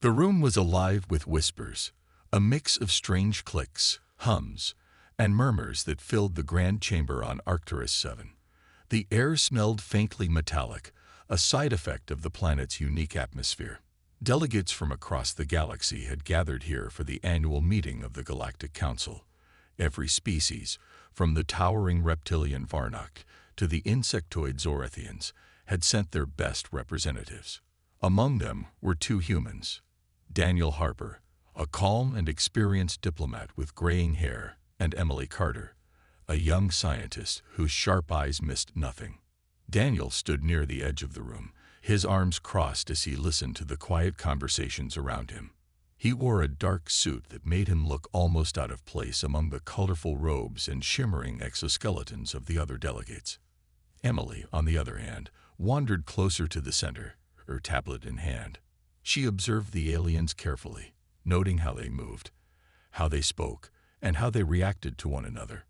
The room was alive with whispers, a mix of strange clicks, hums, and murmurs that filled the grand chamber on Arcturus 7. The air smelled faintly metallic, a side effect of the planet's unique atmosphere. Delegates from across the galaxy had gathered here for the annual meeting of the Galactic Council. Every species, from the towering reptilian Varnock to the insectoid Zorathians, had sent their best representatives. Among them were two humans. Daniel Harper, a calm and experienced diplomat with graying hair, and Emily Carter, a young scientist whose sharp eyes missed nothing. Daniel stood near the edge of the room, his arms crossed as he listened to the quiet conversations around him. He wore a dark suit that made him look almost out of place among the colorful robes and shimmering exoskeletons of the other delegates. Emily, on the other hand, wandered closer to the center, her tablet in hand. She observed the aliens carefully, noting how they moved, how they spoke, and how they reacted to one another.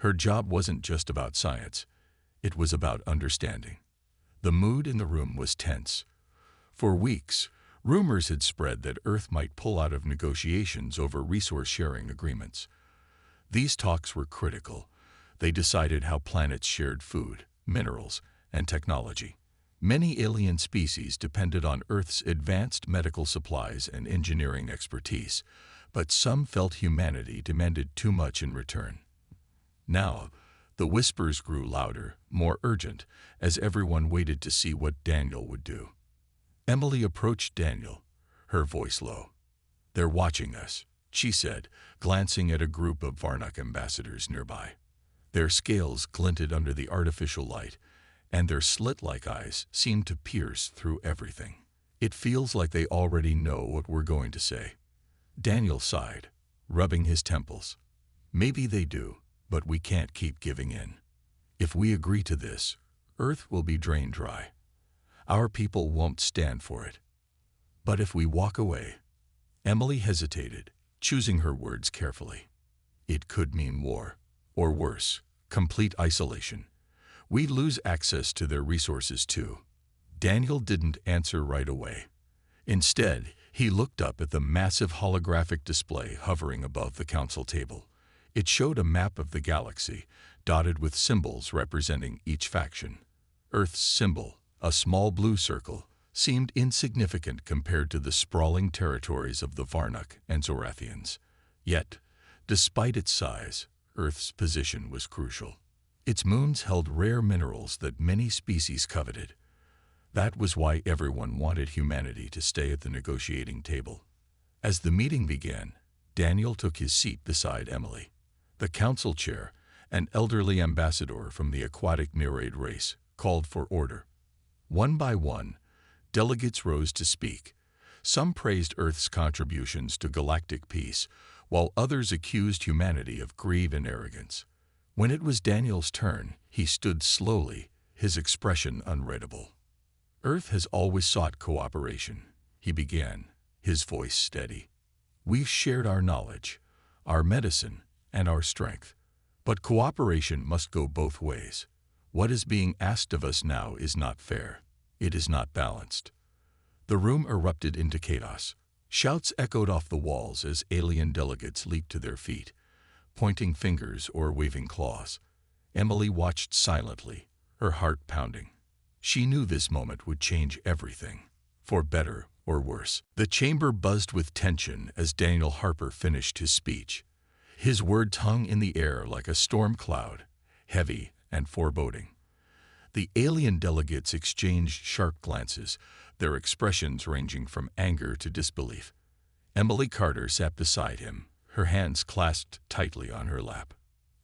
Her job wasn't just about science, it was about understanding. The mood in the room was tense. For weeks, rumors had spread that Earth might pull out of negotiations over resource-sharing agreements. These talks were critical. They decided how planets shared food, minerals, and technology. Many alien species depended on Earth's advanced medical supplies and engineering expertise, but some felt humanity demanded too much in return. Now, the whispers grew louder, more urgent, as everyone waited to see what Daniel would do. Emily approached Daniel, her voice low. "They're watching us," she said, glancing at a group of Varnock ambassadors nearby. Their scales glinted under the artificial light, and their slit-like eyes seemed to pierce through everything. "It feels like they already know what we're going to say." Daniel sighed, rubbing his temples. "Maybe they do, but we can't keep giving in. If we agree to this, Earth will be drained dry. Our people won't stand for it. But if we walk away—" Emily hesitated, choosing her words carefully. "It could mean war, or worse, complete isolation. We lose access to their resources too." Daniel didn't answer right away. Instead, he looked up at the massive holographic display hovering above the council table. It showed a map of the galaxy, dotted with symbols representing each faction. Earth's symbol, a small blue circle, seemed insignificant compared to the sprawling territories of the Varnock and Zorathians. Yet, despite its size, Earth's position was crucial. Its moons held rare minerals that many species coveted. That was why everyone wanted humanity to stay at the negotiating table. As the meeting began, Daniel took his seat beside Emily. The council chair, an elderly ambassador from the aquatic nereid race, called for order. One by one, delegates rose to speak. Some praised Earth's contributions to galactic peace, while others accused humanity of greed and arrogance. When it was Daniel's turn, he stood slowly, his expression unreadable. "Earth has always sought cooperation," he began, his voice steady. "We've shared our knowledge, our medicine, and our strength. But cooperation must go both ways. What is being asked of us now is not fair. It is not balanced." The room erupted into chaos. Shouts echoed off the walls as alien delegates leaped to their feet, pointing fingers or waving claws. Emily watched silently, her heart pounding. She knew this moment would change everything, for better or worse. The chamber buzzed with tension as Daniel Harper finished his speech. His words hung in the air like a storm cloud, heavy and foreboding. The alien delegates exchanged sharp glances, their expressions ranging from anger to disbelief. Emily Carter sat beside him, her hands clasped tightly on her lap.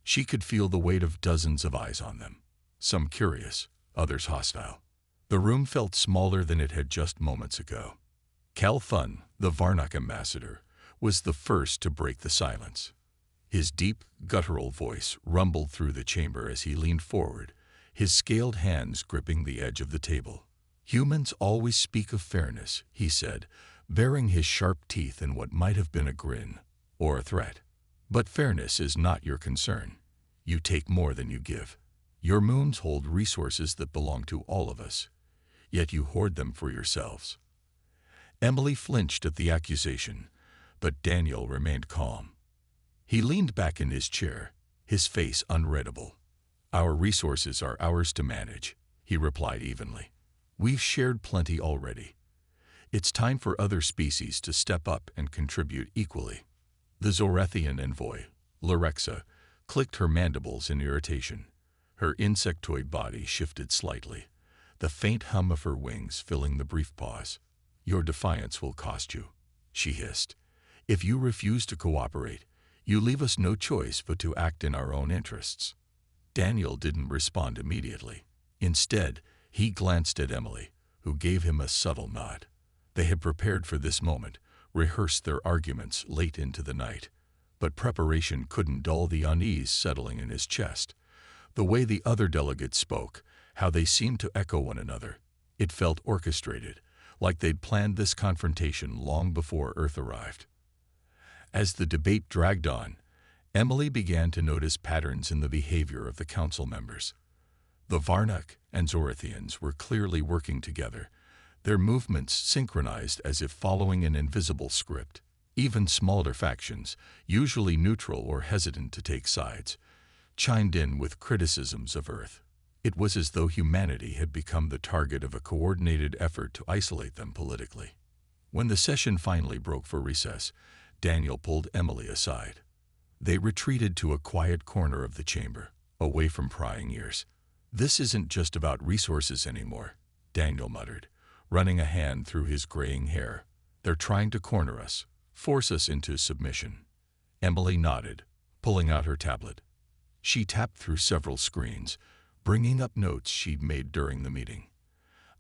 She could feel the weight of dozens of eyes on them, some curious, others hostile. The room felt smaller than it had just moments ago. Cal Fun, the Varnock ambassador, was the first to break the silence. His deep, guttural voice rumbled through the chamber as he leaned forward, his scaled hands gripping the edge of the table. "Humans always speak of fairness," he said, baring his sharp teeth in what might have been a grin or a threat. "But fairness is not your concern. You take more than you give. Your moons hold resources that belong to all of us, yet you hoard them for yourselves." Emily flinched at the accusation, but Daniel remained calm. He leaned back in his chair, his face unreadable. "Our resources are ours to manage," he replied evenly. "We've shared plenty already. It's time for other species to step up and contribute equally." The Zorathian envoy, Larexa, clicked her mandibles in irritation. Her insectoid body shifted slightly, the faint hum of her wings filling the brief pause. "Your defiance will cost you," she hissed. "If you refuse to cooperate, you leave us no choice but to act in our own interests." Daniel didn't respond immediately. Instead, he glanced at Emily, who gave him a subtle nod. They had prepared for this moment, rehearsed their arguments late into the night. But preparation couldn't dull the unease settling in his chest. The way the other delegates spoke, how they seemed to echo one another, it felt orchestrated, like they'd planned this confrontation long before Earth arrived. As the debate dragged on, Emily began to notice patterns in the behavior of the council members. The Varnak and Zorathians were clearly working together, their movements synchronized as if following an invisible script. Even smaller factions, usually neutral or hesitant to take sides, chimed in with criticisms of Earth. It was as though humanity had become the target of a coordinated effort to isolate them politically. When the session finally broke for recess, Daniel pulled Emily aside. They retreated to a quiet corner of the chamber, away from prying ears. "This isn't just about resources anymore," Daniel muttered, running a hand through his graying hair. "They're trying to corner us, force us into submission." Emily nodded, pulling out her tablet. She tapped through several screens, bringing up notes she'd made during the meeting.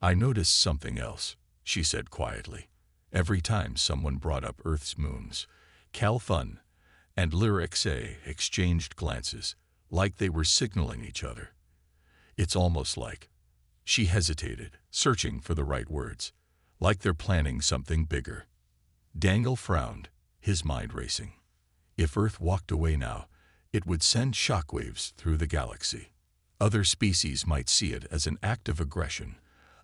"I noticed something else," she said quietly. "Every time someone brought up Earth's moons, Calfun and Lyrixe exchanged glances, like they were signaling each other. It's almost like—" She hesitated, searching for the right words. "Like they're planning something bigger." Daniel frowned, his mind racing. If Earth walked away now, it would send shockwaves through the galaxy. Other species might see it as an act of aggression,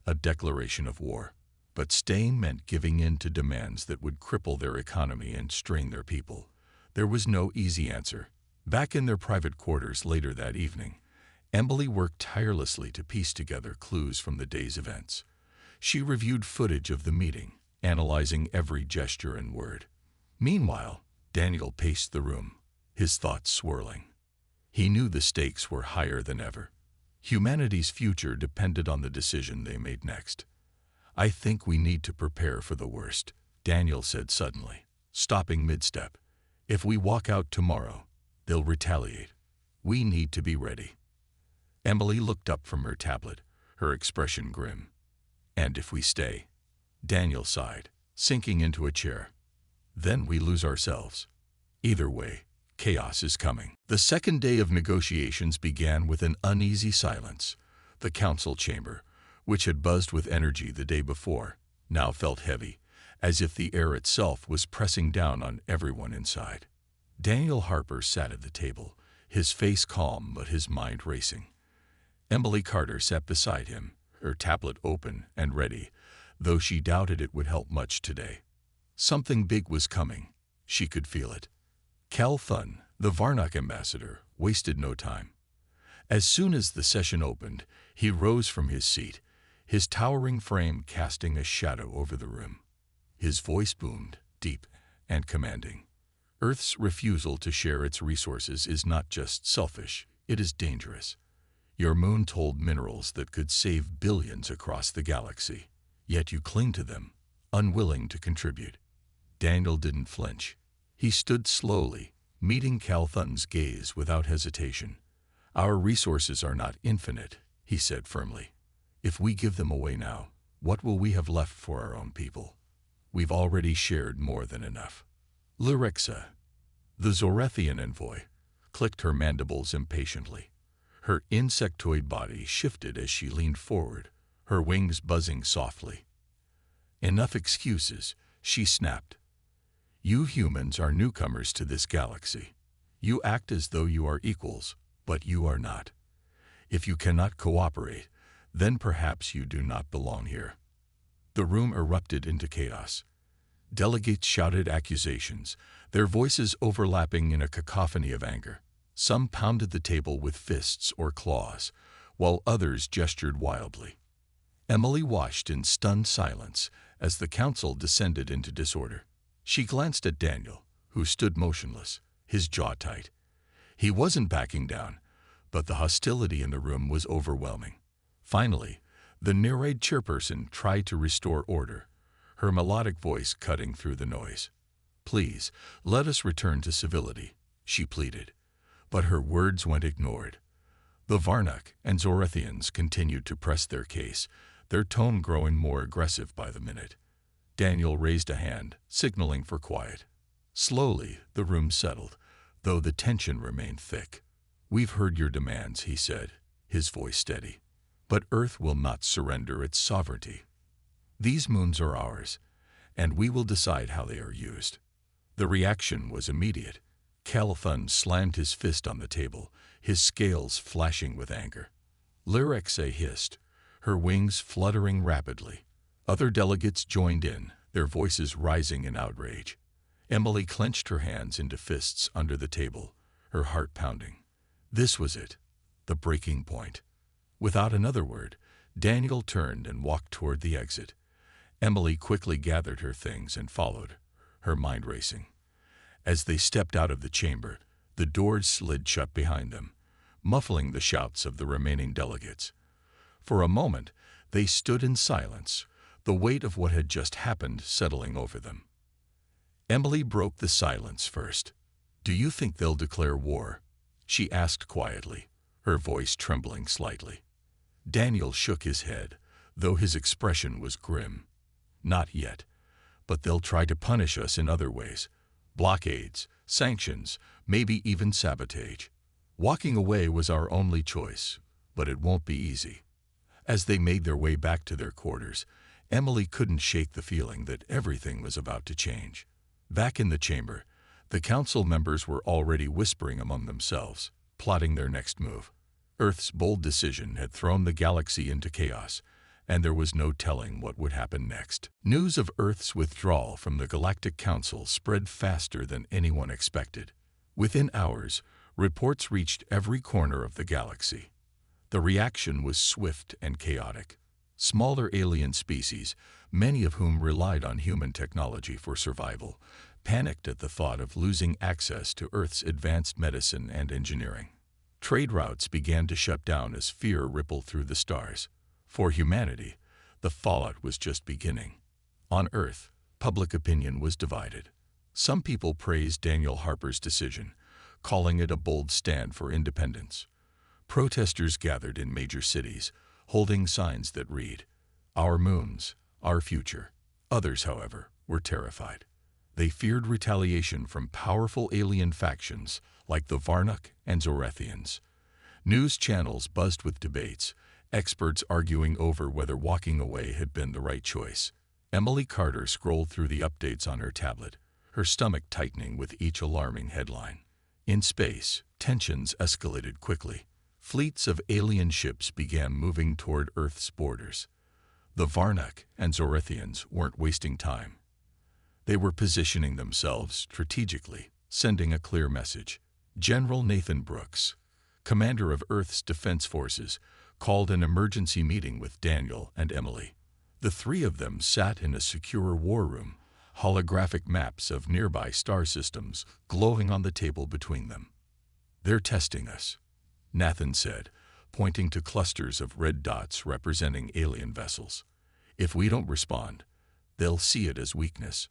a declaration of war. But staying meant giving in to demands that would cripple their economy and strain their people. There was no easy answer. Back in their private quarters later that evening, Emily worked tirelessly to piece together clues from the day's events. She reviewed footage of the meeting, analyzing every gesture and word. Meanwhile, Daniel paced the room, his thoughts swirling. He knew the stakes were higher than ever. Humanity's future depended on the decision they made next. "I think we need to prepare for the worst," Daniel said suddenly, stopping mid-step. "If we walk out tomorrow, they'll retaliate. We need to be ready." Emily looked up from her tablet, her expression grim. "And if we stay?" Daniel sighed, sinking into a chair. "Then we lose ourselves. Either way, chaos is coming." The second day of negotiations began with an uneasy silence. The council chamber, which had buzzed with energy the day before, now felt heavy, as if the air itself was pressing down on everyone inside. Daniel Harper sat at the table, his face calm but his mind racing. Emily Carter sat beside him, her tablet open and ready, though she doubted it would help much today. Something big was coming. She could feel it. Cal Thun, the Varnak ambassador, wasted no time. As soon as the session opened, he rose from his seat, his towering frame casting a shadow over the room. His voice boomed, deep and commanding. "Earth's refusal to share its resources is not just selfish, it is dangerous. Your moon told minerals that could save billions across the galaxy, yet you cling to them, unwilling to contribute." Daniel didn't flinch. He stood slowly, meeting Cal Thun's gaze without hesitation. "Our resources are not infinite," he said firmly. "If we give them away now, what will we have left for our own people? We've already shared more than enough." Lyrixa, the Zorathian envoy, clicked her mandibles impatiently. Her insectoid body shifted as she leaned forward, her wings buzzing softly. "Enough excuses," she snapped. "You humans are newcomers to this galaxy. You act as though you are equals, but you are not. If you cannot cooperate, then perhaps you do not belong here." The room erupted into chaos. Delegates shouted accusations, their voices overlapping in a cacophony of anger. Some pounded the table with fists or claws, while others gestured wildly. Emily watched in stunned silence as the council descended into disorder. She glanced at Daniel, who stood motionless, his jaw tight. He wasn't backing down, but the hostility in the room was overwhelming. Finally, the nereid chairperson tried to restore order, her melodic voice cutting through the noise. "Please, let us return to civility," she pleaded. But her words went ignored. The Varnak and Zorethians continued to press their case, their tone growing more aggressive by the minute. Daniel raised a hand, signaling for quiet. Slowly, the room settled, though the tension remained thick. "We've heard your demands," he said, his voice steady. "But Earth will not surrender its sovereignty. These moons are ours, and we will decide how they are used." The reaction was immediate. Calathun slammed his fist on the table, his scales flashing with anger. Lyrexa hissed, her wings fluttering rapidly. Other delegates joined in, their voices rising in outrage. Emily clenched her hands into fists under the table, her heart pounding. This was it, the breaking point. Without another word, Daniel turned and walked toward the exit. Emily quickly gathered her things and followed, her mind racing. As they stepped out of the chamber, the doors slid shut behind them, muffling the shouts of the remaining delegates. For a moment, they stood in silence, the weight of what had just happened settling over them. Emily broke the silence first. "Do you think they'll declare war?" she asked quietly, her voice trembling slightly. Daniel shook his head, though his expression was grim. "Not yet, but they'll try to punish us in other ways. Blockades, sanctions, maybe even sabotage. Walking away was our only choice, but it won't be easy." As they made their way back to their quarters, Emily couldn't shake the feeling that everything was about to change. Back in the chamber, the council members were already whispering among themselves, plotting their next move. Earth's bold decision had thrown the galaxy into chaos, and there was no telling what would happen next. News of Earth's withdrawal from the Galactic Council spread faster than anyone expected. Within hours, reports reached every corner of the galaxy. The reaction was swift and chaotic. Smaller alien species, many of whom relied on human technology for survival, panicked at the thought of losing access to Earth's advanced medicine and engineering. Trade routes began to shut down as fear rippled through the stars. For humanity, the fallout was just beginning. On Earth, public opinion was divided. Some people praised Daniel Harper's decision, calling it a bold stand for independence. Protesters gathered in major cities, holding signs that read, "Our moons, our future." Others, however, were terrified. They feared retaliation from powerful alien factions like the Varnak and Zorethians. News channels buzzed with debates, experts arguing over whether walking away had been the right choice. Emily Carter scrolled through the updates on her tablet, her stomach tightening with each alarming headline. In space, tensions escalated quickly. Fleets of alien ships began moving toward Earth's borders. The Varnak and Zorethians weren't wasting time. They were positioning themselves strategically, sending a clear message. General Nathan Brooks, commander of Earth's defense forces, called an emergency meeting with Daniel and Emily. The three of them sat in a secure war room, holographic maps of nearby star systems glowing on the table between them. "They're testing us," Nathan said, pointing to clusters of red dots representing alien vessels. "If we don't respond, they'll see it as weakness.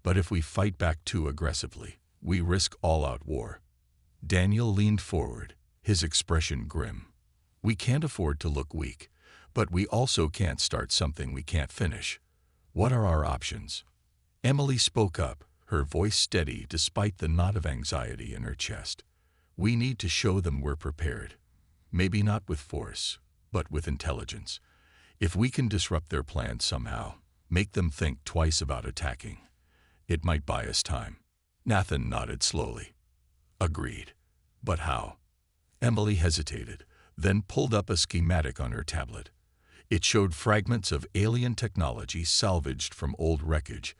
But if we fight back too aggressively, we risk all-out war." Daniel leaned forward, his expression grim. "We can't afford to look weak, but we also can't start something we can't finish. What are our options?" Emily spoke up, her voice steady despite the knot of anxiety in her chest. "We need to show them we're prepared. Maybe not with force, but with intelligence. If we can disrupt their plans somehow, make them think twice about attacking, it might buy us time." Nathan nodded slowly. "Agreed. But how?" Emily hesitated, then pulled up a schematic on her tablet. It showed fragments of alien technology salvaged from old wreckage,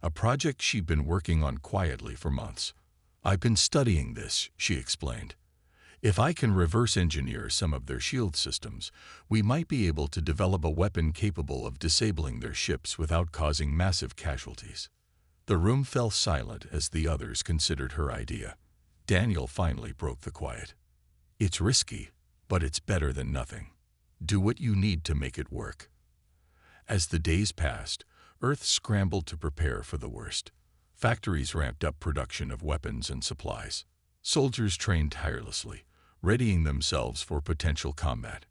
a project she'd been working on quietly for months. "I've been studying this," she explained. "If I can reverse engineer some of their shield systems, we might be able to develop a weapon capable of disabling their ships without causing massive casualties." The room fell silent as the others considered her idea. Daniel finally broke the quiet. "It's risky, but it's better than nothing. Do what you need to make it work." As the days passed, Earth scrambled to prepare for the worst. Factories ramped up production of weapons and supplies. Soldiers trained tirelessly, readying themselves for potential combat.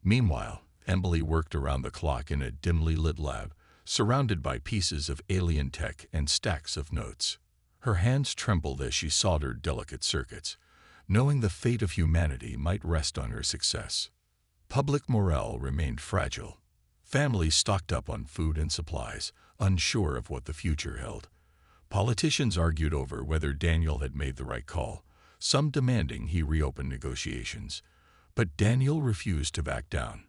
Meanwhile, Emily worked around the clock in a dimly lit lab, surrounded by pieces of alien tech and stacks of notes. Her hands trembled as she soldered delicate circuits, knowing the fate of humanity might rest on her success. Public morale remained fragile. Families stocked up on food and supplies, unsure of what the future held. Politicians argued over whether Daniel had made the right call, some demanding he reopen negotiations. But Daniel refused to back down.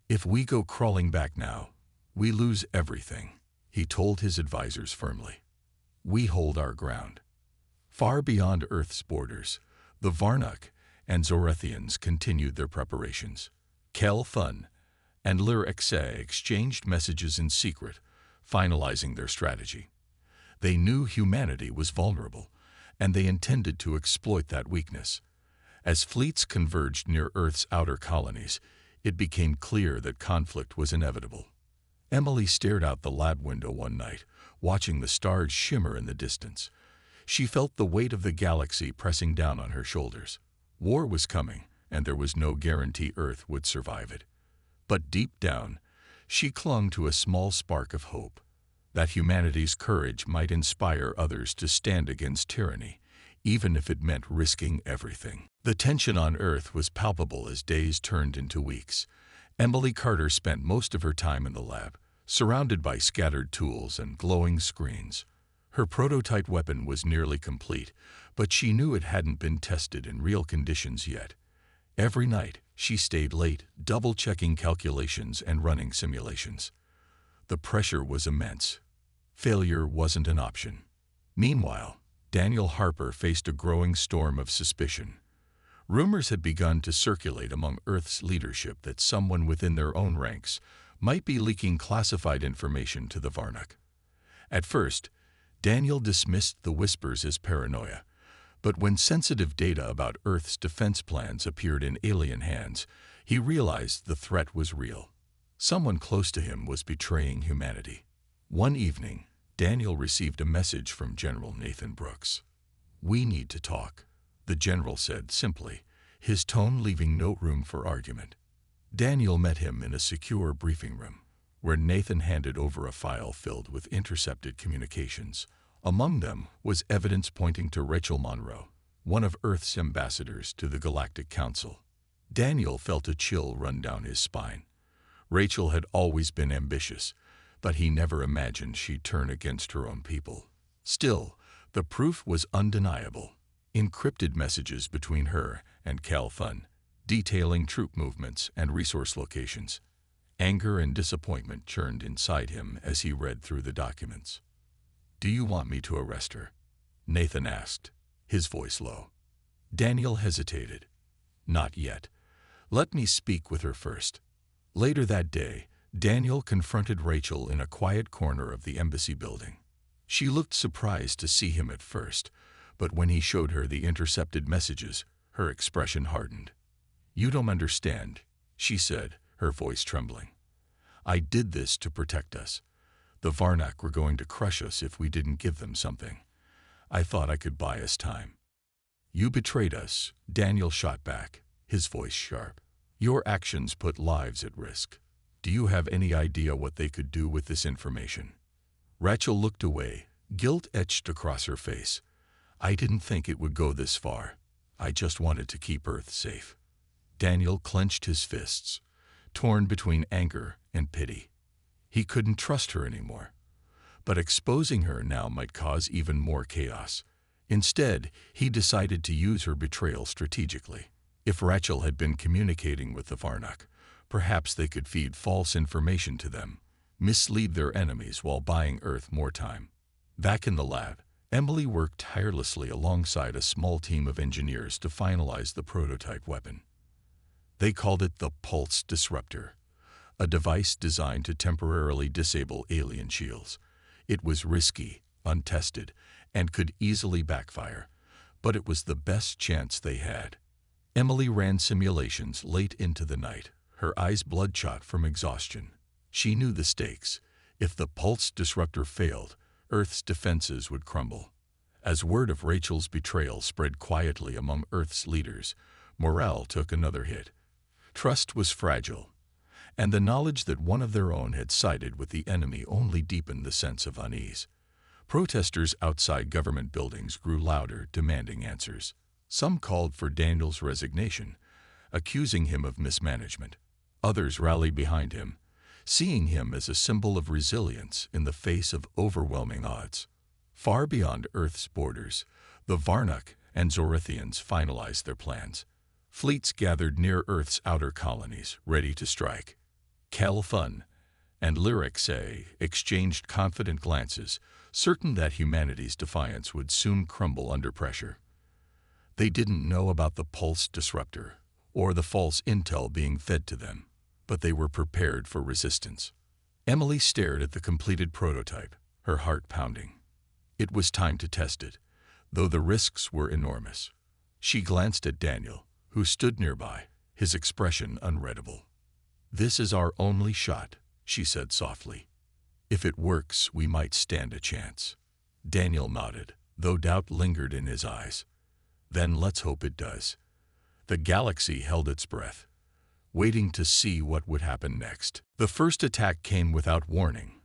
"If we go crawling back now, we lose everything," he told his advisors firmly. "We hold our ground." Far beyond Earth's borders, the Varnuk and Zorethians continued their preparations. Kel Thun and Lir Exe exchanged messages in secret, finalizing their strategy. They knew humanity was vulnerable, and they intended to exploit that weakness. As fleets converged near Earth's outer colonies, it became clear that conflict was inevitable. Emily stared out the lab window one night, watching the stars shimmer in the distance. She felt the weight of the galaxy pressing down on her shoulders. War was coming, and there was no guarantee Earth would survive it. But deep down, she clung to a small spark of hope, that humanity's courage might inspire others to stand against tyranny, even if it meant risking everything. The tension on Earth was palpable as days turned into weeks. Emily Carter spent most of her time in the lab, surrounded by scattered tools and glowing screens. Her prototype weapon was nearly complete, but she knew it hadn't been tested in real conditions yet. Every night, she stayed late, double-checking calculations and running simulations. The pressure was immense. Failure wasn't an option. Meanwhile, Daniel Harper faced a growing storm of suspicion. Rumors had begun to circulate among Earth's leadership that someone within their own ranks might be leaking classified information to the Varnuk. At first, Daniel dismissed the whispers as paranoia, but when sensitive data about Earth's defense plans appeared in alien hands, he realized the threat was real. Someone close to him was betraying humanity. One evening, Daniel received a message from General Nathan Brooks. "We need to talk," the general said simply, his tone leaving no room for argument. Daniel met him in a secure briefing room, where Nathan handed over a file filled with intercepted communications. Among them was evidence pointing to Rachel Monroe, one of Earth's ambassadors to the Galactic Council. Daniel felt a chill run down his spine. Rachel had always been ambitious, but he never imagined she'd turn against her own people. Still, the proof was undeniable. Encrypted messages between her and Cal Thun, detailing troop movements and resource locations. Anger and disappointment churned inside him as he read through the documents. "Do you want me to arrest her?" Nathan asked, his voice low. Daniel hesitated. "Not yet. Let me speak with her first." Later that day, Daniel confronted Rachel in a quiet corner of the embassy building. She looked surprised to see him at first, but when he showed her the intercepted messages, her expression hardened. "You don't understand," she said, her voice trembling. "I did this to protect us. The Varnuk were going to crush us if we didn't give them something. I thought I could buy us time." "You betrayed us," Daniel shot back, his voice sharp. "Your actions put lives at risk. Do you have any idea what they could do with this information?" Rachel looked away, guilt etched across her face. "I didn't think it would go this far. I just wanted to keep Earth safe." Daniel clenched his fists, torn between anger and pity. He couldn't trust her anymore. But exposing her now might cause even more chaos. Instead, he decided to use her betrayal strategically. If Rachel had been communicating with the Varnuk, Perhaps they could feed false information to them, mislead their enemies while buying Earth more time. Back in the lab, Emily worked tirelessly alongside a small team of engineers to finalize the prototype weapon. They called it the Pulse Disruptor, a device designed to temporarily disable alien shields. It was risky, untested, and could easily backfire, but it was the best chance they had. Emily ran simulations late into the night, her eyes bloodshot from exhaustion. She knew the stakes. If the Pulse Disruptor failed, Earth's defenses would crumble. As word of Rachel's betrayal spread quietly among Earth's leaders, morale took another hit. Trust was fragile, and the knowledge that one of their own had sided with the enemy only deepened the sense of unease. Protesters outside government buildings grew louder, demanding answers. Some called for Daniel's resignation, accusing him of mismanagement. Others rallied behind him, seeing him as a symbol of resilience in the face of overwhelming odds. Far beyond Earth's borders, the Varnuk and Zorithians finalized their plans. Fleets gathered near Earth's outer colonies, ready to strike. Kelfun and Lyrixe exchanged confident glances, certain that humanity's defiance would soon crumble under pressure. They didn't know about the Pulse Disruptor or the false intel being fed to them, but they were prepared for resistance. Emily stared at the completed prototype, her heart pounding. It was time to test it, though the risks were enormous. She glanced at Daniel, who stood nearby, his expression unreadable. "This is our only shot," she said softly. "If it works, we might stand a chance." Daniel nodded, though doubt lingered in his eyes. "Then let's hope it does." The galaxy held its breath, waiting to see what would happen next. The first attack came without warning.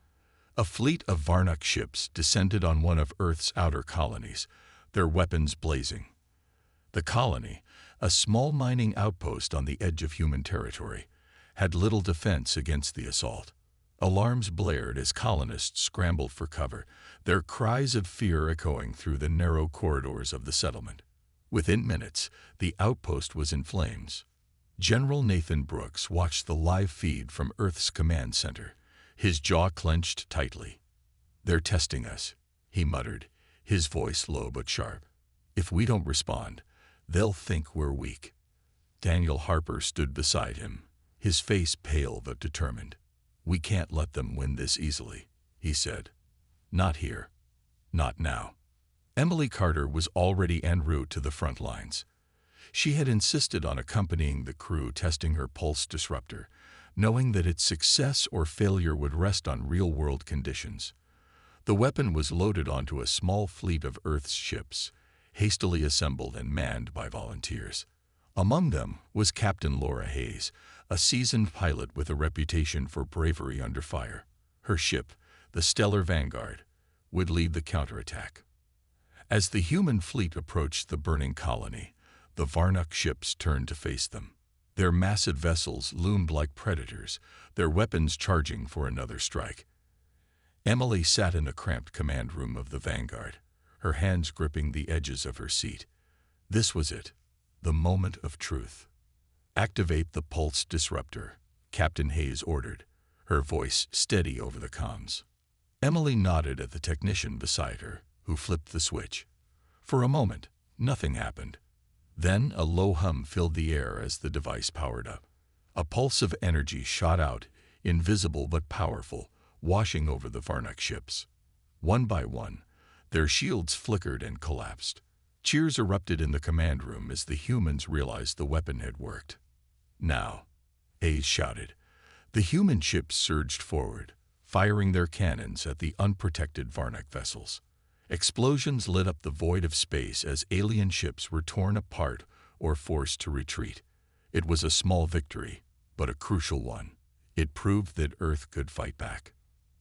A fleet of Varnuk ships descended on one of Earth's outer colonies, their weapons blazing. The colony, a small mining outpost on the edge of human territory, had little defense against the assault. Alarms blared as colonists scrambled for cover, their cries of fear echoing through the narrow corridors of the settlement. Within minutes, the outpost was in flames. General Nathan Brooks watched the live feed from Earth's command center, his jaw clenched tightly. "They're testing us," he muttered, his voice low but sharp. "If we don't respond, they'll think we're weak." Daniel Harper stood beside him, his face pale but determined. "We can't let them win this easily," he said. "Not here. Not now." Emily Carter was already en route to the front lines. She had insisted on accompanying the crew testing her Pulse Disruptor, knowing that its success or failure would rest on real-world conditions. The weapon was loaded onto a small fleet of Earth's ships, hastily assembled and manned by volunteers. Among them was Captain Laura Hayes, a seasoned pilot with a reputation for bravery under fire. Her ship, the Stellar Vanguard, would lead the counterattack. As the human fleet approached the burning colony, the Varnuk ships turned to face them. Their massive vessels loomed like predators, their weapons charging for another strike. Emily sat in the cramped command room of the Vanguard, her hands gripping the edges of her seat. This was it, the moment of truth. "Activate the Pulse Disruptor," Captain Hayes ordered, her voice steady over the comms. Emily nodded at the technician beside her, who flipped the switch. For a moment, nothing happened. Then a low hum filled the air as the device powered up. A pulse of energy shot out, invisible but powerful, washing over the Varnuk ships. One by one, their shields flickered and collapsed. Cheers erupted in the command room as the humans realized the weapon had worked. "Now," Hayes shouted. The human ships surged forward, firing their cannons at the unprotected Varnuk vessels. Explosions lit up the void of space as alien ships were torn apart or forced to retreat. It was a small victory, but a crucial one. It proved that Earth could fight back.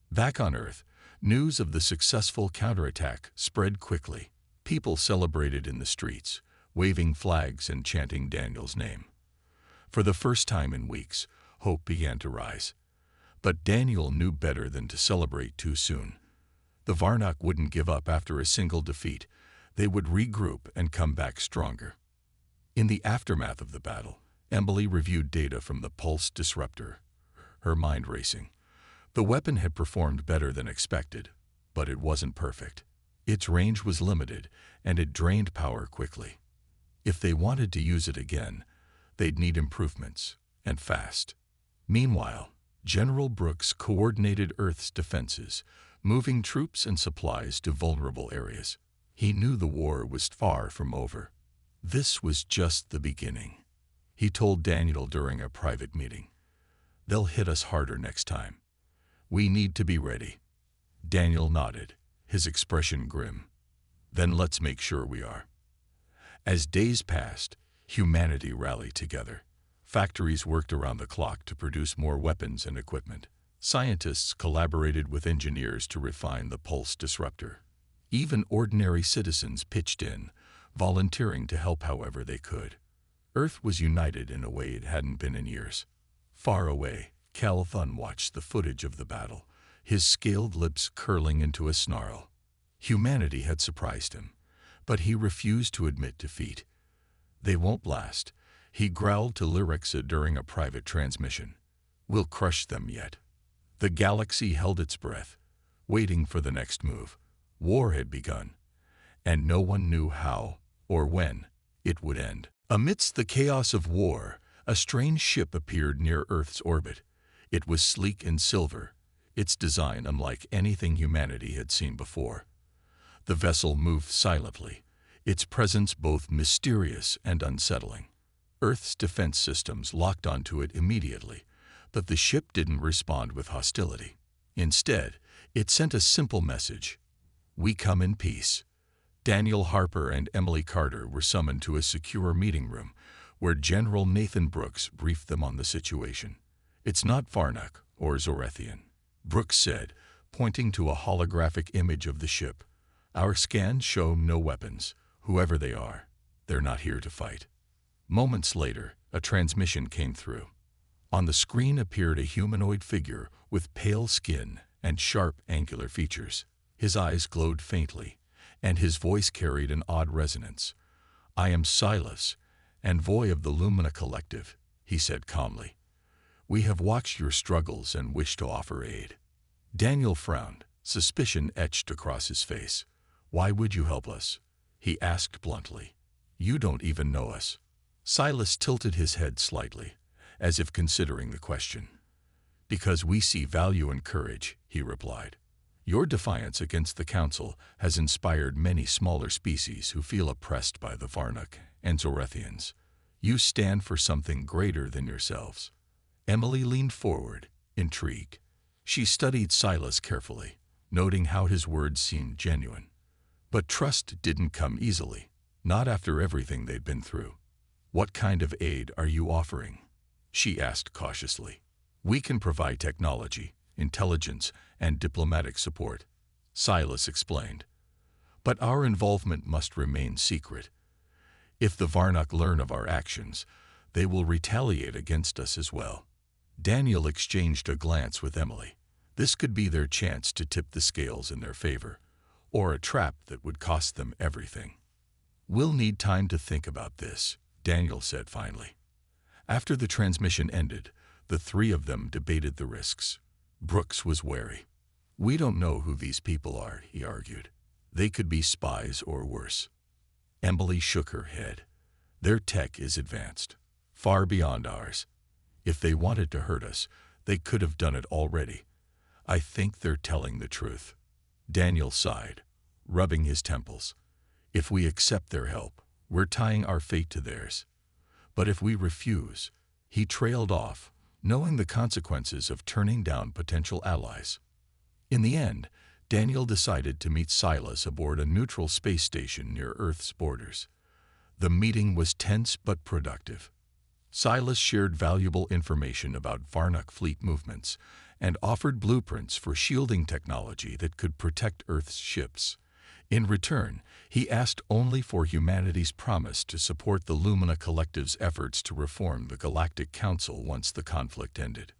Back on Earth, news of the successful counterattack spread quickly. People celebrated in the streets, waving flags and chanting Daniel's name. For the first time in weeks, hope began to rise. But Daniel knew better than to celebrate too soon. The Varnuk wouldn't give up after a single defeat. They would regroup and come back stronger. In the aftermath of the battle, Emily reviewed data from the pulse disruptor, her mind racing. The weapon had performed better than expected, but it wasn't perfect. Its range was limited, and it drained power quickly. If they wanted to use it again, they'd need improvements, and fast. Meanwhile, General Brooks coordinated Earth's defenses, moving troops and supplies to vulnerable areas. He knew the war was far from over. This was just the beginning. He told Daniel during a private meeting. "They'll hit us harder next time. We need to be ready." Daniel nodded, his expression grim. "Then let's make sure we are." As days passed, humanity rallied together. Factories worked around the clock to produce more weapons and equipment. Scientists collaborated with engineers to refine the pulse disruptor. Even ordinary citizens pitched in, volunteering to help however they could. Earth was united in a way it hadn't been in years. Far away, Cal Thun watched the footage of the battle, his scaled lips curling into a snarl. Humanity had surprised him, but he refused to admit defeat. "They won't last," he growled to Lyrixa during a private transmission. "We'll crush them yet." The galaxy held its breath, waiting for the next move. War had begun, and no one knew how or when it would end. Amidst the chaos of war, a strange ship appeared near Earth's orbit. It was sleek and silver, its design unlike anything humanity had seen before. The vessel moved silently, its presence both mysterious and unsettling. Earth's defense systems locked onto it immediately, but the ship didn't respond with hostility. Instead, it sent a simple message: "We come in peace." Daniel Harper and Emily Carter were summoned to a secure meeting room, where General Nathan Brooks briefed them on the situation. "It's not Varnak or Zorethian," Brooks said, pointing to a holographic image of the ship. "Our scans show no weapons. Whoever they are, they're not here to fight." Moments later, a transmission came through. On the screen appeared a humanoid figure with pale skin and sharp, angular features. His eyes glowed faintly, and his voice carried an odd resonance. "I am Silas, envoy of the Lumina Collective," he said calmly. "We have watched your struggles and wish to offer aid." Daniel frowned, suspicion etched across his face. "Why would you help us?" he asked bluntly. "You don't even know us." Silas tilted his head slightly, as if considering the question. "Because we see value in courage," he replied. "Your defiance against the Council has inspired many smaller species who feel oppressed by the Varnak and Zorethians. You stand for something greater than yourselves." Emily leaned forward, intrigued. She studied Silas carefully, noting how his words seemed genuine. But trust didn't come easily, not after everything they'd been through. "What kind of aid are you offering?" she asked cautiously. "We can provide technology, intelligence, and diplomatic support," Silas explained. "But our involvement must remain secret. If the Varnak learn of our actions, they will retaliate against us as well." Daniel exchanged a glance with Emily. This could be their chance to tip the scales in their favor, or a trap that would cost them everything. "We'll need time to think about this," Daniel said finally. After the transmission ended, the three of them debated the risks. Brooks was wary. "We don't know who these people are," he argued. "They could be spies or worse." Emily shook her head. "Their tech is advanced, far beyond ours. If they wanted to hurt us, they could have done it already. I think they're telling the truth." Daniel sighed, rubbing his temples. "If we accept their help, we're tying our fate to theirs. But if we refuse," he trailed off, knowing the consequences of turning down potential allies. In the end, Daniel decided to meet Silas aboard a neutral space station near Earth's borders. The meeting was tense but productive. Silas shared valuable information about Varnak fleet movements and offered blueprints for shielding technology that could protect Earth's ships. In return, he asked only for humanity's promise to support the Lumina Collective's efforts to reform the Galactic Council once the conflict ended.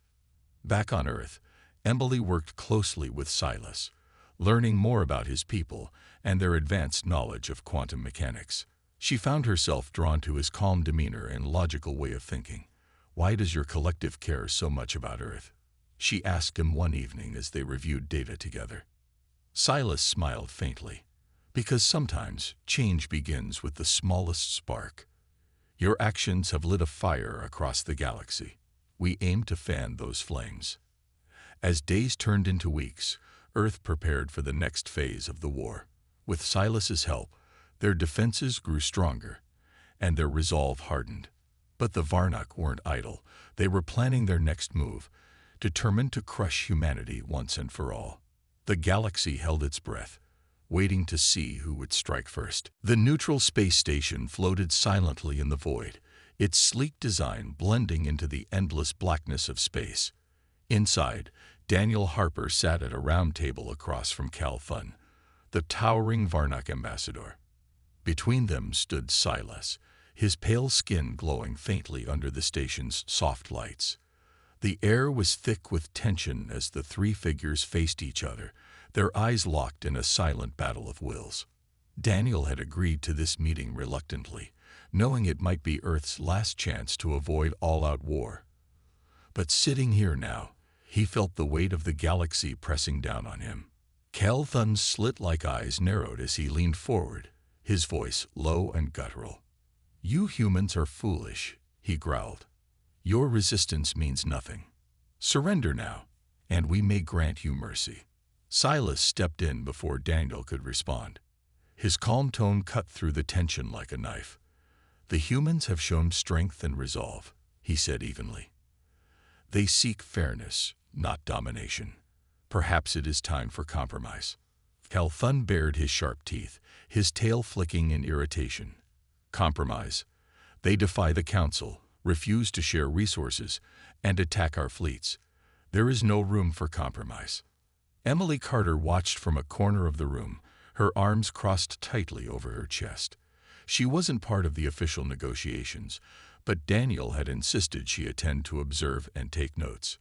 Back on Earth, Emily worked closely with Silas, learning more about his people and their advanced knowledge of quantum mechanics. She found herself drawn to his calm demeanor and logical way of thinking. "Why does your collective care so much about Earth?" she asked him one evening as they reviewed data together. Silas smiled faintly. "Because sometimes change begins with the smallest spark. Your actions have lit a fire across the galaxy. We aim to fan those flames." As days turned into weeks, Earth prepared for the next phase of the war. With Silas's help, their defenses grew stronger, and their resolve hardened. But the Varnok weren't idle. They were planning their next move, determined to crush humanity once and for all. The galaxy held its breath, waiting to see who would strike first. The neutral space station floated silently in the void, its sleek design blending into the endless blackness of space. Inside, Daniel Harper sat at a round table across from Cal Fun, the towering Varnok ambassador. Between them stood Silas, his pale skin glowing faintly under the station's soft lights. The air was thick with tension as the three figures faced each other, their eyes locked in a silent battle of wills. Daniel had agreed to this meeting reluctantly, knowing it might be Earth's last chance to avoid all-out war. But sitting here now, he felt the weight of the galaxy pressing down on him. Cal Thun's slit-like eyes narrowed as he leaned forward, his voice low and guttural. "You humans are foolish," he growled. "Your resistance means nothing. Surrender now, and we may grant you mercy." Silas stepped in before Daniel could respond. His calm tone cut through the tension like a knife. "The humans have shown strength and resolve," he said evenly. "They seek fairness, not domination. Perhaps it is time for compromise." Cal Thun bared his sharp teeth, his tail flicking in irritation. "Compromise? They defy the Council, refuse to share resources, and attack our fleets. There is no room for compromise." Emily Carter watched from a corner of the room, her arms crossed tightly over her chest. She wasn't part of the official negotiations, but Daniel had insisted she attend to observe and take notes.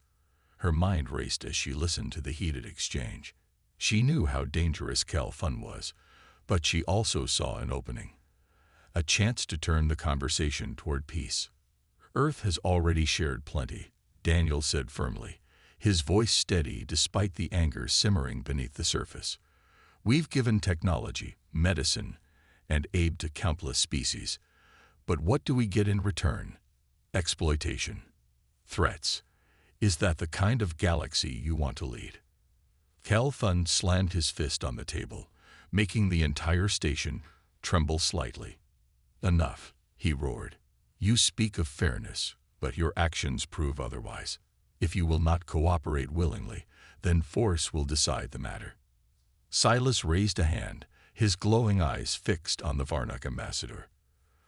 Her mind raced as she listened to the heated exchange. She knew how dangerous Cal Fun was, but she also saw an opening. A chance to turn the conversation toward peace. "Earth has already shared plenty," Daniel said firmly, his voice steady despite the anger simmering beneath the surface. "We've given technology, medicine, and aid to countless species. But what do we get in return? Exploitation. Threats. Is that the kind of galaxy you want to lead?" Cal Fun slammed his fist on the table, making the entire station tremble slightly. "Enough," he roared. "You speak of fairness, but your actions prove otherwise. If you will not cooperate willingly, then force will decide the matter." Silas raised a hand, his glowing eyes fixed on the Varnok ambassador.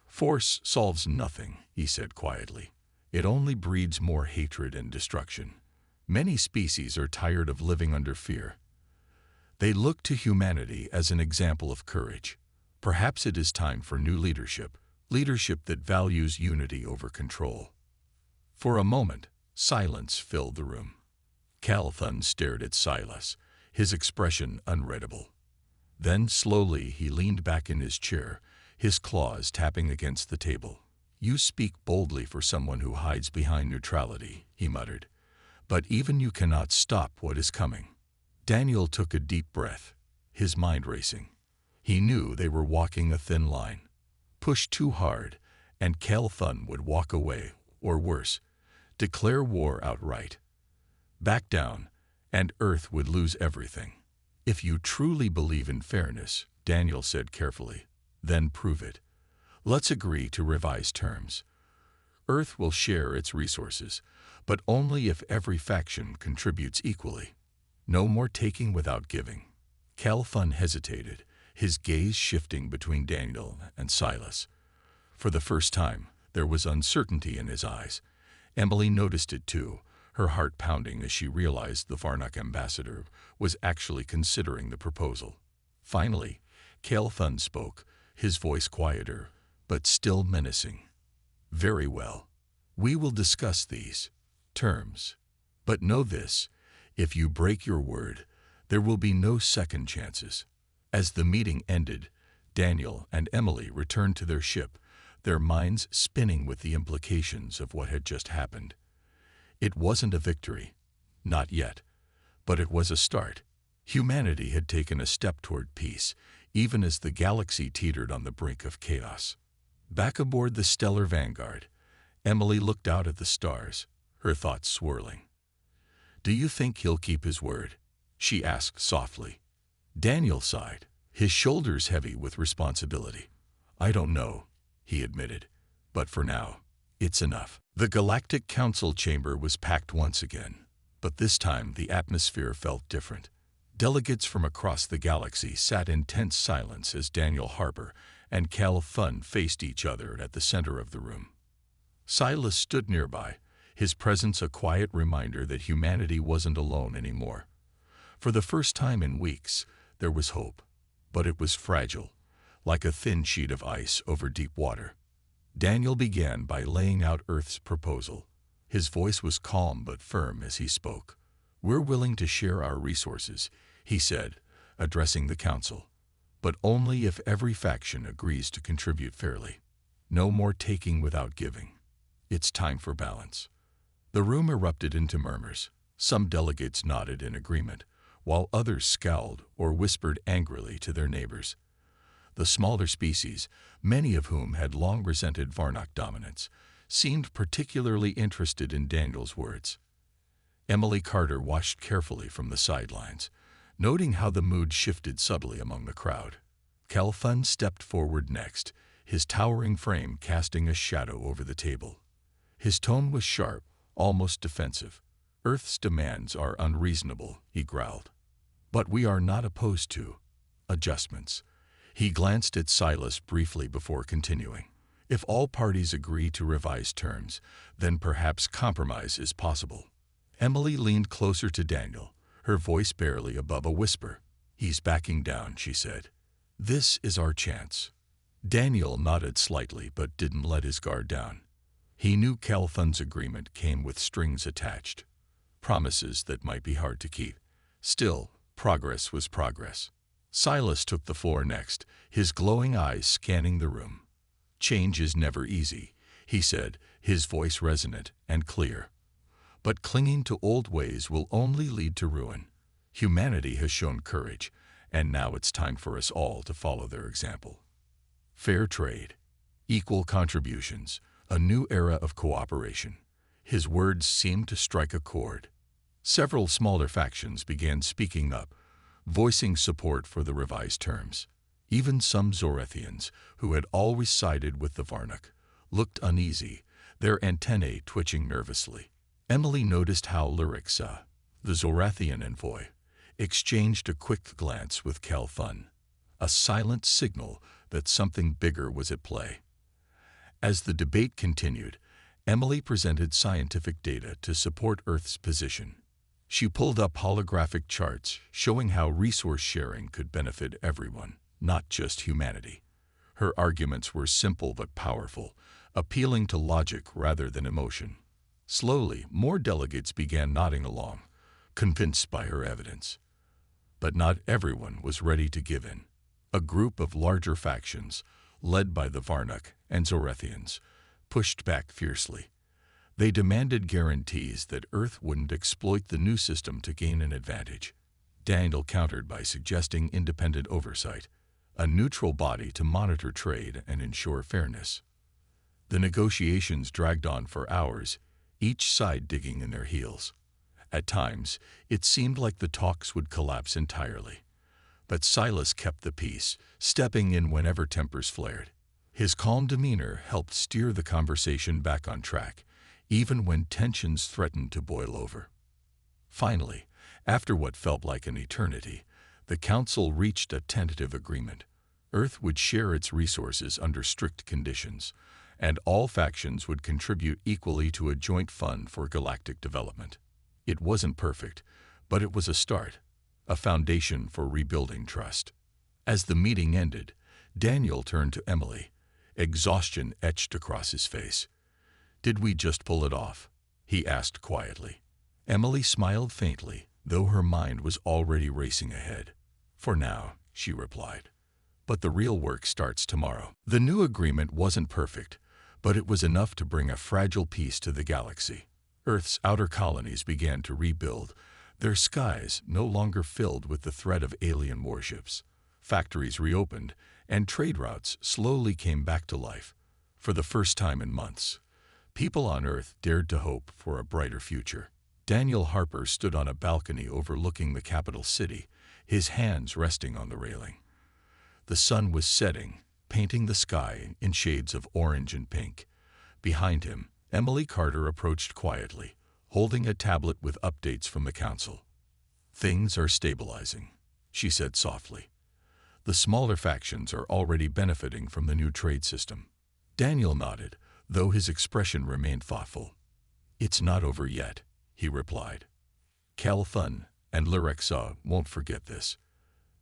"Force solves nothing," he said quietly. "It only breeds more hatred and destruction. Many species are tired of living under fear. They look to humanity as an example of courage. Perhaps it is time for new leadership, leadership that values unity over control." For a moment, silence filled the room. Cal Thun stared at Silas, his expression unreadable. Then slowly he leaned back in his chair, his claws tapping against the table. "You speak boldly for someone who hides behind neutrality," he muttered. "But even you cannot stop what is coming." Daniel took a deep breath, his mind racing. He knew they were walking a thin line. Push too hard, and Cal Thun would walk away, or worse, declare war outright. Back down, and Earth would lose everything. "If you truly believe in fairness," Daniel said carefully, "then prove it. Let's agree to revise terms. Earth will share its resources, but only if every faction contributes equally. No more taking without giving." Cal Fun hesitated, his gaze shifting between Daniel and Silas. For the first time, there was uncertainty in his eyes. Emily noticed it too, her heart pounding as she realized the Varnok ambassador was actually considering the proposal. Finally, Cal Thun spoke, his voice quieter, but still menacing. "Very well. We will discuss these terms. But know this, if you break your word, there will be no second chances." As the meeting ended, Daniel and Emily returned to their ship, their minds spinning with the implications of what had just happened. It wasn't a victory, not yet, but it was a start. Humanity had taken a step toward peace, even as the galaxy teetered on the brink of chaos. Back aboard the stellar vanguard, Emily looked out at the stars, her thoughts swirling. "Do you think he'll keep his word?" she asked softly. Daniel sighed, his shoulders heavy with responsibility. "I don't know," he admitted, "but for now, it's enough." The Galactic Council chamber was packed once again, but this time the atmosphere felt different. Delegates from across the galaxy sat in tense silence as Daniel Harper and Cal Thun faced each other at the center of the room. Silas stood nearby, his presence a quiet reminder that humanity wasn't alone anymore. For the first time in weeks, there was hope, but it was fragile, like a thin sheet of ice over deep water. Daniel began by laying out Earth's proposal. His voice was calm but firm as he spoke. "We're willing to share our resources," he said, addressing the council, "but only if every faction agrees to contribute fairly. No more taking without giving. It's time for balance." The room erupted into murmurs. Some delegates nodded in agreement, while others scowled or whispered angrily to their neighbors. The smaller species, many of whom had long resented Varnock dominance, seemed particularly interested in Daniel's words. Emily Carter watched carefully from the sidelines, noting how the mood shifted subtly among the crowd. Cal Thun stepped forward next, his towering frame casting a shadow over the table. His tone was sharp, almost defensive. "Earth's demands are unreasonable," he growled. "But we are not opposed to adjustments." He glanced at Silas briefly before continuing. "If all parties agree to revise terms, then perhaps compromise is possible." Emily leaned closer to Daniel, her voice barely above a whisper. "He's backing down," she said. "This is our chance." Daniel nodded slightly but didn't let his guard down. He knew Cal Thun's agreement came with strings attached, promises that might be hard to keep. Still, progress was progress. Silas took the floor next, his glowing eyes scanning the room. "Change is never easy," he said, his voice resonant and clear. "But clinging to old ways will only lead to ruin. Humanity has shown courage, and now it's time for us all to follow their example. Fair trade, equal contributions, a new era of cooperation." His words seemed to strike a chord. Several smaller factions began speaking up, voicing support for the revised terms. Even some Zorethians, who had always sided with the Varnock, looked uneasy, their antennae twitching nervously. Emily noticed how Lyrixa, the Zorathian envoy, exchanged a quick glance with Cal Thun, a silent signal that something bigger was at play. As the debate continued, Emily presented scientific data to support Earth's position. She pulled up holographic charts showing how resource sharing could benefit everyone, not just humanity. Her arguments were simple but powerful, appealing to logic rather than emotion. Slowly, more delegates began nodding along, convinced by her evidence. But not everyone was ready to give in. A group of larger factions, led by the Varnock and Zorethians, pushed back fiercely. They demanded guarantees that Earth wouldn't exploit the new system to gain an advantage. Daniel countered by suggesting independent oversight, a neutral body to monitor trade and ensure fairness. The negotiations dragged on for hours, each side digging in their heels. At times, it seemed like the talks would collapse entirely. But Silas kept the peace, stepping in whenever tempers flared. His calm demeanor helped steer the conversation back on track, even when tensions threatened to boil over. Finally, after what felt like an eternity, the Council reached a tentative agreement. Earth would share its resources under strict conditions, and all factions would contribute equally to a joint fund for galactic development. It wasn't perfect, but it was a start, a foundation for rebuilding trust. As the meeting ended, Daniel turned to Emily, exhaustion etched across his face. "Did we just pull it off?" he asked quietly. Emily smiled faintly, though her mind was already racing ahead. "For now," she replied. But the real work starts tomorrow. The new agreement wasn't perfect, but it was enough to bring a fragile peace to the galaxy. Earth's outer colonies began to rebuild, their skies no longer filled with the threat of alien warships. Factories reopened, and trade routes slowly came back to life. For the first time in months, people on Earth dared to hope for a brighter future. Daniel Harper stood on a balcony overlooking the capital city, his hands resting on the railing. The sun was setting, painting the sky in shades of orange and pink. Behind him, Emily Carter approached quietly, holding a tablet with updates from the council. "Things are stabilizing," she said softly. "The smaller factions are already benefiting from the new trade system." Daniel nodded, though his expression remained thoughtful. "It's not over yet," he replied. "Cal Thun and Lyrexa won't forget this.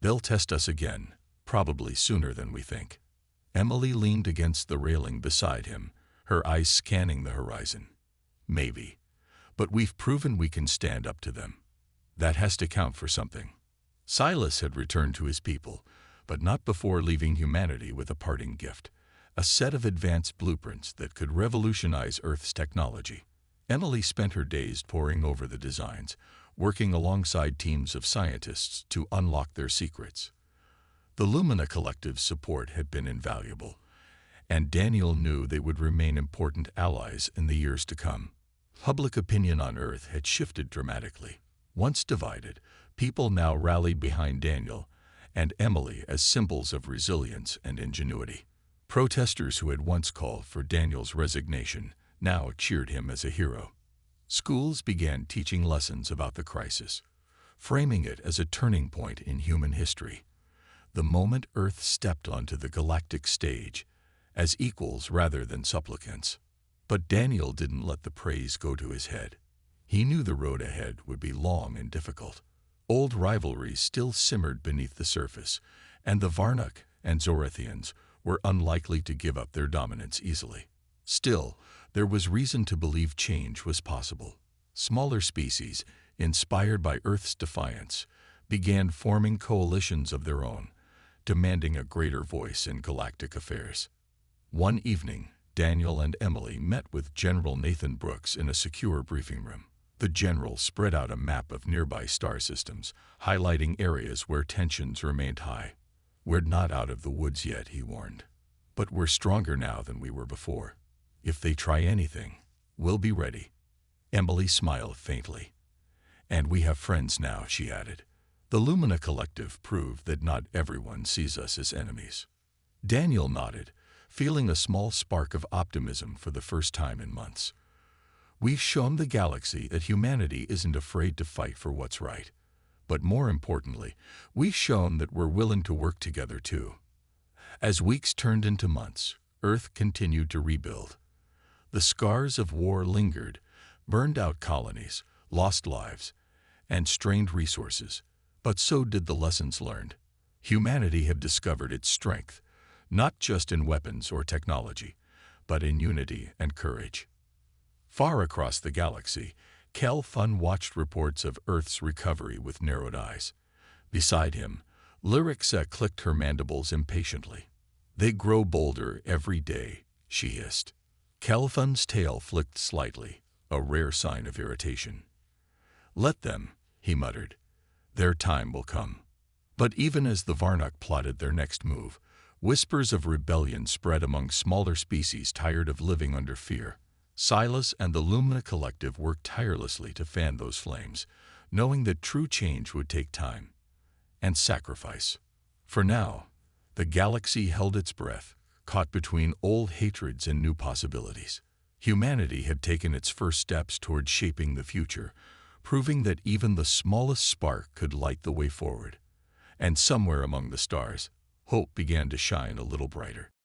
They'll test us again, probably sooner than we think." Emily leaned against the railing beside him, her eyes scanning the horizon. "Maybe. But we've proven we can stand up to them. That has to count for something." Silas had returned to his people, but not before leaving humanity with a parting gift, a set of advanced blueprints that could revolutionize Earth's technology. Emily spent her days poring over the designs, working alongside teams of scientists to unlock their secrets. The Lumina Collective's support had been invaluable, and Daniel knew they would remain important allies in the years to come. Public opinion on Earth had shifted dramatically. Once divided, people now rallied behind Daniel and Emily as symbols of resilience and ingenuity. Protesters who had once called for Daniel's resignation now cheered him as a hero. Schools began teaching lessons about the crisis, framing it as a turning point in human history. The moment Earth stepped onto the galactic stage, as equals rather than supplicants. But Daniel didn't let the praise go to his head. He knew the road ahead would be long and difficult. Old rivalries still simmered beneath the surface, and the Varnuk and Zorathians were unlikely to give up their dominance easily. Still, there was reason to believe change was possible. Smaller species, inspired by Earth's defiance, began forming coalitions of their own, demanding a greater voice in galactic affairs. One evening, Daniel and Emily met with General Nathan Brooks in a secure briefing room. The general spread out a map of nearby star systems, highlighting areas where tensions remained high. "We're not out of the woods yet," he warned. "But we're stronger now than we were before. If they try anything, we'll be ready." Emily smiled faintly. "And we have friends now," she added. "The Lumina Collective proved that not everyone sees us as enemies." Daniel nodded, feeling a small spark of optimism for the first time in months. "We've shown the galaxy that humanity isn't afraid to fight for what's right. But more importantly, we've shown that we're willing to work together too." As weeks turned into months, Earth continued to rebuild. The scars of war lingered, burned out colonies, lost lives, and strained resources, but so did the lessons learned. Humanity had discovered its strength, not just in weapons or technology, but in unity and courage. Far across the galaxy, Cal Fun watched reports of Earth's recovery with narrowed eyes. Beside him, Lyrixa clicked her mandibles impatiently. "They grow bolder every day," she hissed. Cal Fun's tail flicked slightly, a rare sign of irritation. "Let them," he muttered. "Their time will come." But even as the Varnuk plotted their next move, whispers of rebellion spread among smaller species tired of living under fear. Silas and the Lumina Collective worked tirelessly to fan those flames, knowing that true change would take time and sacrifice. For now, the galaxy held its breath, caught between old hatreds and new possibilities. Humanity had taken its first steps toward shaping the future, proving that even the smallest spark could light the way forward. And somewhere among the stars, hope began to shine a little brighter.